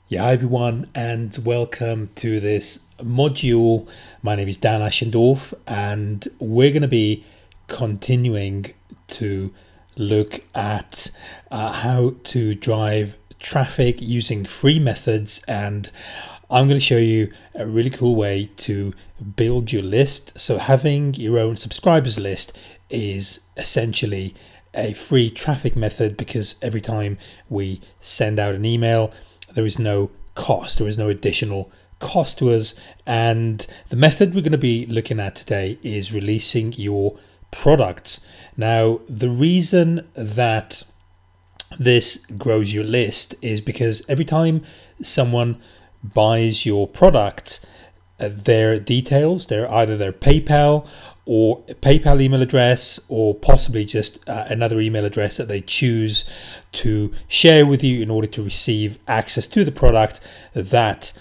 Yeah, hi everyone, and welcome to this module. My name is Dan Aschendorf, and we're going to be continuing to look at how to drive traffic using free methods. And I'm going to show you a really cool way to build your list. So having your own subscribers list is essentially a free traffic method, because every time we send out an email, there is no cost, there is no additional cost to us. And the method we're going to be looking at today is releasing your products. Now, the reason that this grows your list is because every time someone buys your product, their details, either their PayPal or PayPal email address, or possibly just another email address that they choose to share with you in order to receive access to the product, that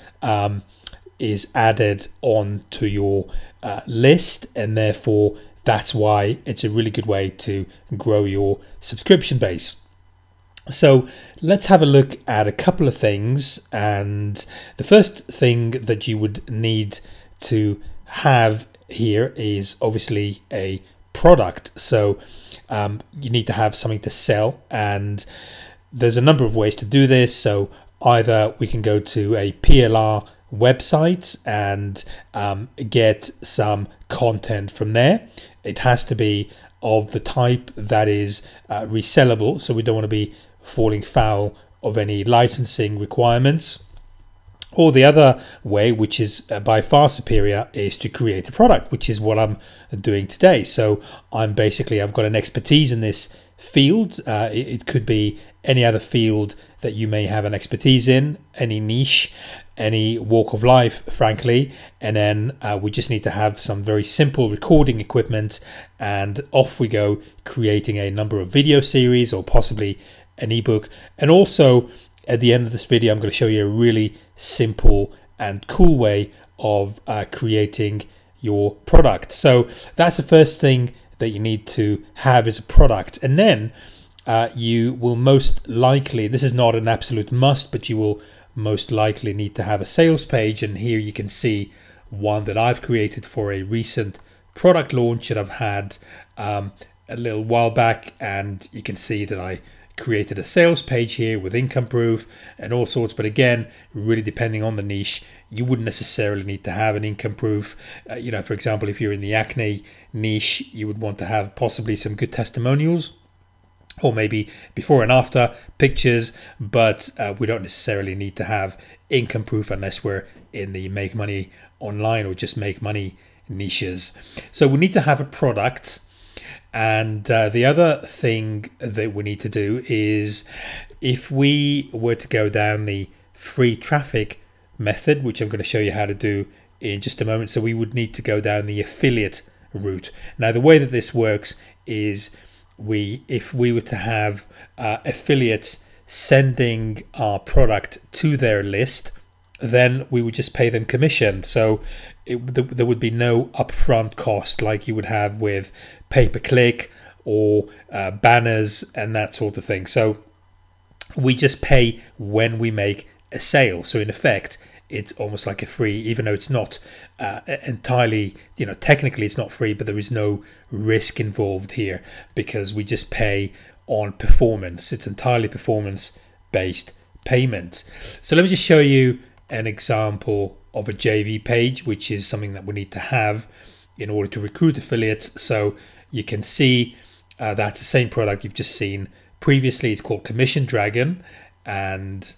is added on to your list. And therefore, that's why it's a really good way to grow your subscription base. So let's have a look at a couple of things. And the first thing that you would need to have here is obviously a product. So you need to have something to sell, and there's a number of ways to do this. So either we can go to a PLR website and get some content from there. It has to be of the type that is resellable, so we don't want to be falling foul of any licensing requirements. Or the other way, which is by far superior, is to create a product, which is what I'm doing today. So I've got an expertise in this field. It could be any other field that you may have an expertise in, any niche, any walk of life, frankly. And then we just need to have some very simple recording equipment, and off we go, creating a number of video series or possibly an ebook. And also at the end of this video, I'm going to show you a really simple and cool way of creating your product. So that's the first thing that you need to have, is a product. And then you will most likely, this is not an absolute must, but you will most likely need to have a sales page. And here you can see one that I've created for a recent product launch that I've had a little while back. And you can see that I created a sales page here with income proof and all sorts. But again, really depending on the niche, you wouldn't necessarily need to have an income proof. For example, if you're in the acne niche, you would want to have possibly some good testimonials, or maybe before and after pictures. But we don't necessarily need to have income proof unless we're in the make money online or just make money niches. So we need to have a product. And the other thing that we need to do is, if we were to go down the free traffic method, which I'm going to show you how to do in just a moment. So we would need to go down the affiliate route. Now, the way that this works is if we were to have affiliates sending our product to their list, then we would just pay them commission. So there would be no upfront cost like you would have with pay-per-click or banners and that sort of thing. So we just pay when we make a sale. So in effect, it's almost like a free, even though it's not entirely, technically it's not free, but there is no risk involved here, because we just pay on performance. It's entirely performance-based payment. So let me just show you an example of a JV page, which is something that we need to have in order to recruit affiliates. So you can see that's the same product you've just seen previously. It's called Commission Dragon, and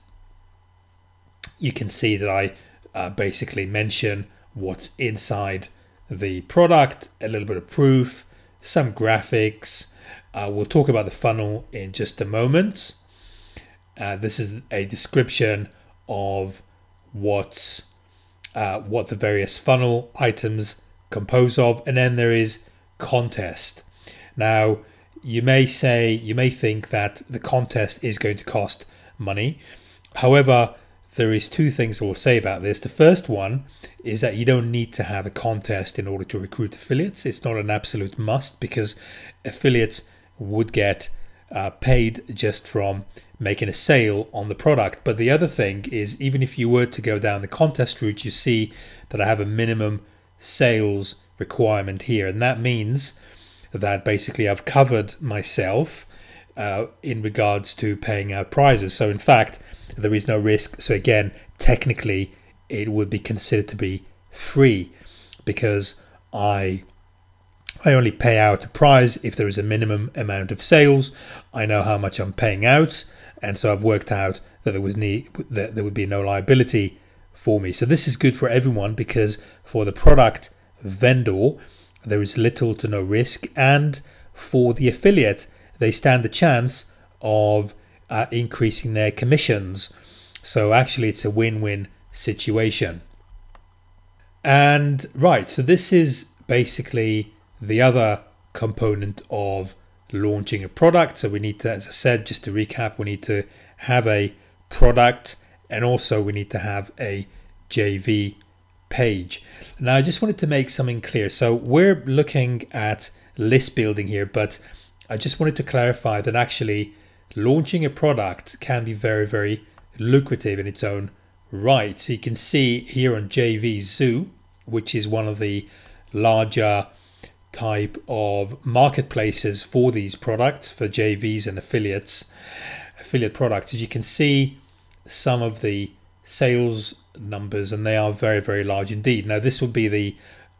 you can see that I basically mention what's inside the product, a little bit of proof, some graphics. We'll talk about the funnel in just a moment. This is a description of what the various funnel items compose of, and then there is contest. Now, you may think that the contest is going to cost money. However, there is two things I will say about this. The first one is that you don't need to have a contest in order to recruit affiliates. It's not an absolute must, because affiliates would get paid just from making a sale on the product. But the other thing is, even if you were to go down the contest route, you see that I have a minimum sales requirement here, and that means that basically I've covered myself in regards to paying out prizes. So in fact, there is no risk. So again, technically it would be considered to be free, because I only pay out a prize if there is a minimum amount of sales. I know how much I'm paying out, and so I've worked out that there would be no liability for me. So this is good for everyone, because for the product vendor there is little to no risk, and for the affiliate they stand a chance of increasing their commissions. So actually it's a win-win situation. And right, so this is basically the other component of launching a product. So we need to, as I said, just to recap, we need to have a product, and also we need to have a JV page. Now I just wanted to make something clear. So we're looking at list building here, but I just wanted to clarify that actually launching a product can be very, very lucrative in its own right. So you can see here on JV Zoo, which is one of the larger type of marketplaces for these products, for JVs and affiliate products, as you can see some of the sales numbers, and they are very, very large indeed. Now this would be the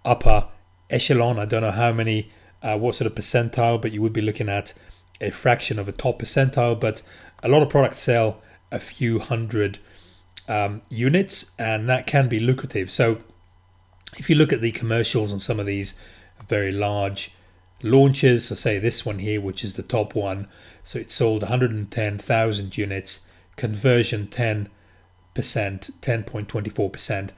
upper echelon. I don't know how many what sort of percentile, but you would be looking at a fraction of a top percentile. But a lot of products sell a few hundred units, and that can be lucrative. So if you look at the commercials on some of these very large launches, so say this one here, which is the top one, so it sold 110,000 units, conversion 10%, 10.24%,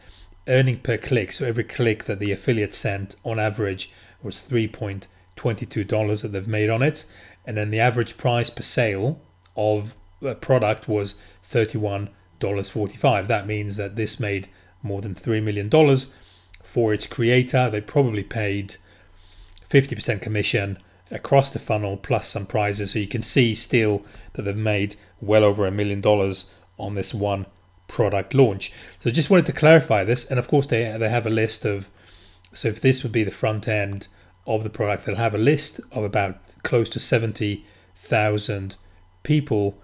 earning per click, so every click that the affiliate sent on average was $3.22 that they've made on it. And then the average price per sale of a product was $31.45. That means that this made more than $3 million for its creator. They probably paid 50% commission across the funnel plus some prizes. So you can see still that they've made well over $1 million on this one product launch. So just wanted to clarify this. And of course they have a list of, so if this would be the front end of the product, they'll have a list of about close to 70,000 people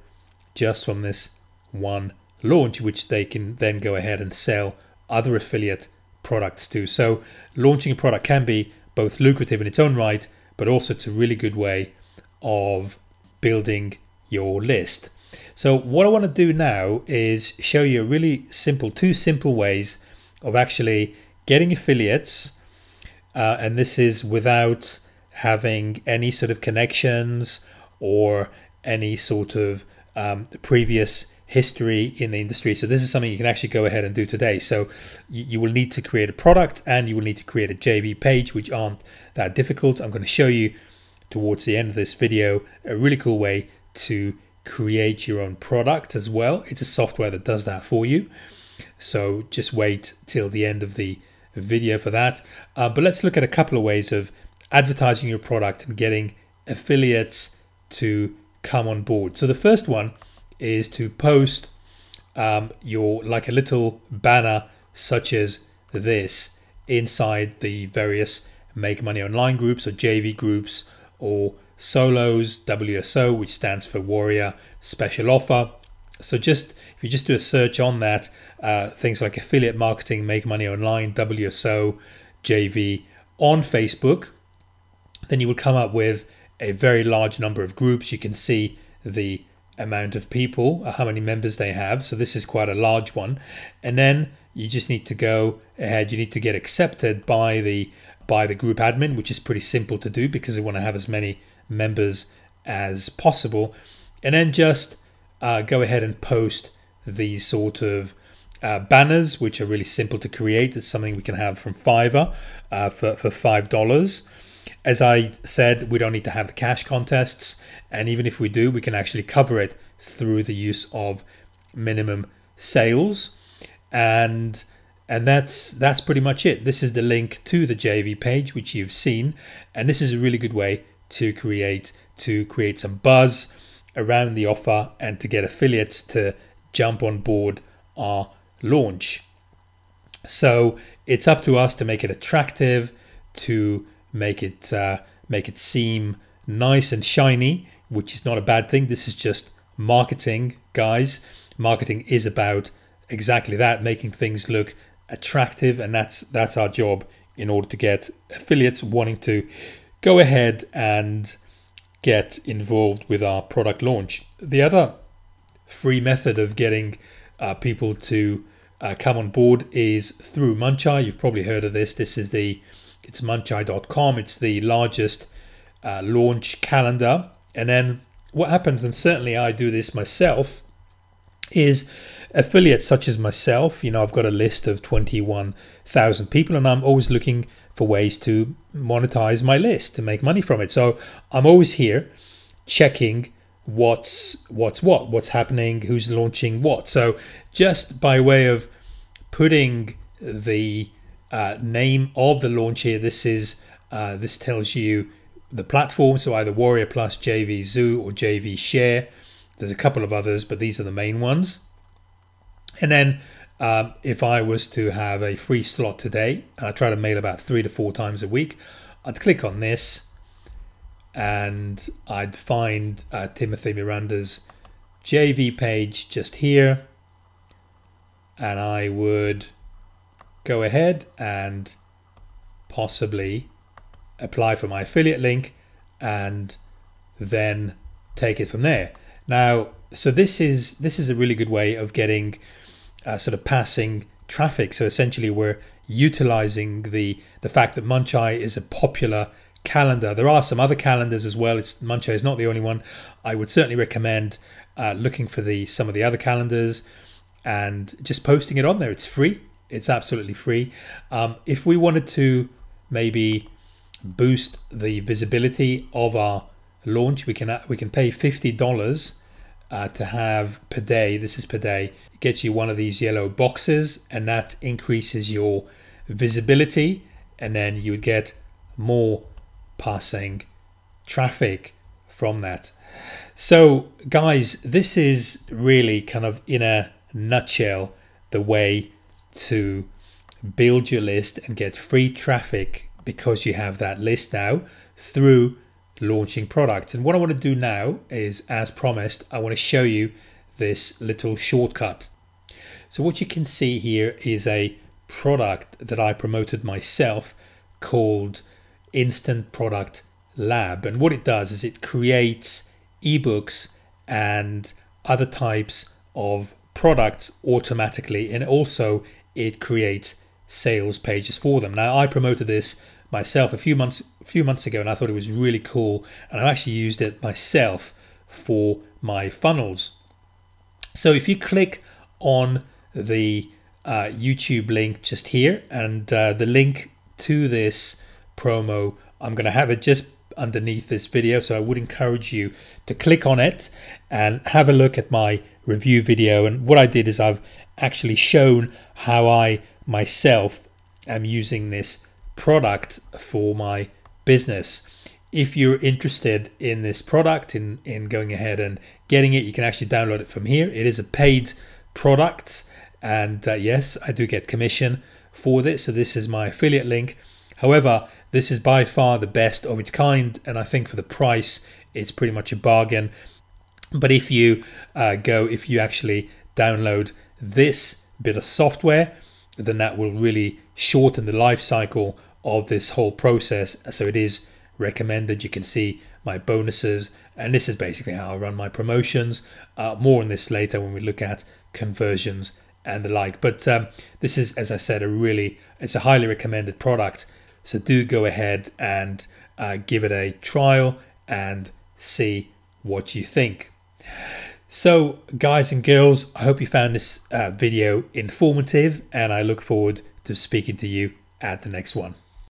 just from this one launch, which they can then go ahead and sell other affiliate products to. So launching a product can be both lucrative in its own right, but also it's a really good way of building your list. So what I want to do now is show you a really simple, two simple ways of actually getting affiliates, and this is without having any sort of connections or any sort of previous history in the industry. So this is something you can actually go ahead and do today. So you will need to create a product, and you will need to create a JV page, which aren't that difficult. I'm going to show you towards the end of this video a really cool way to create your own product as well. It's a software that does that for you. So just wait till the end of the video for that. But let's look at a couple of ways of advertising your product and getting affiliates to come on board. So the first one is to post your like a little banner such as this inside the various Make Money Online groups or JV groups or Solos, WSO, which stands for Warrior Special Offer. So just if you just do a search on that, things like affiliate marketing, Make Money Online, WSO, JV on Facebook, then you will come up with a very large number of groups. You can see the amount of people, how many members they have. So this is quite a large one. And then you just need to go ahead, you need to get accepted by the group admin, which is pretty simple to do because we want to have as many members as possible. And then just go ahead and post these sort of banners, which are really simple to create. It's something we can have from Fiverr for $5. As I said, we don't need to have the cash contests, and even if we do, we can actually cover it through the use of minimum sales, and that's pretty much it. This is the link to the JV page, which you've seen, and this is a really good way to create to create some buzz around the offer and to get affiliates to jump on board our launch. So it's up to us to make it attractive, to make it seem nice and shiny, which is not a bad thing. This is just marketing, guys. Marketing is about exactly that, making things look attractive, and that's our job in order to get affiliates wanting to go ahead and get involved with our product launch. The other free method of getting people to come on board is through Muncheye. You've probably heard of this. It's muncheye.com. It's the largest launch calendar. And then what happens, and certainly I do this myself, is affiliates such as myself, I've got a list of 21,000 people, and I'm always looking for ways to monetize my list, to make money from it. So I'm always here checking what's happening, who's launching what. So just by way of putting the name of the launch here, this tells you the platform. So either Warrior Plus, JV Zoo, or JV Share. There's a couple of others, but these are the main ones. And then if I was to have a free slot today, and I try to mail about 3 to 4 times a week, I'd click on this and I'd find Timothy Miranda's JV page just here. And I would go ahead and possibly apply for my affiliate link and then take it from there. Now, so this is a really good way of getting sort of passing traffic. So essentially we're utilizing the fact that Muncheye is a popular calendar. There are some other calendars as well. Muncheye is not the only one. I would certainly recommend looking for some of the other calendars and just posting it on there. It's free. It's absolutely free. If we wanted to maybe boost the visibility of our launch, we can pay $50 to have per day. This is per day. It gets you one of these yellow boxes, and that increases your visibility, and then you would get more passing traffic from that. So guys, this is really kind of in a nutshell the way to build your list and get free traffic, because you have that list now through launching products. And what I want to do now is, as promised, I want to show you this little shortcut. So what you can see here is a product that I promoted myself called Instant Product Lab. And what it does is it creates ebooks and other types of products automatically, and also it creates sales pages for them. Now, I promoted this myself a few months ago, and I thought it was really cool, and I've actually used it myself for my funnels. So if you click on the YouTube link just here, and the link to this promo, I'm going to have it just underneath this video, so I would encourage you to click on it and have a look at my review video. And what I did is I've actually shown how I myself am using this product for my business. If you're interested in this product, in going ahead and getting it, you can actually download it from here. It is a paid product, and yes, I do get commission for this. So this is my affiliate link. However, this is by far the best of its kind, and I think for the price, it's pretty much a bargain. But if you actually download this bit of software, then that will really shorten the life cycle of this whole process. So it is recommended. You can see my bonuses, and this is basically how I run my promotions. More on this later when we look at conversions and the like. But this is, as I said, it's a highly recommended product. So do go ahead and give it a trial and see what you think. So guys and girls, I hope you found this video informative, and I look forward to speaking to you at the next one.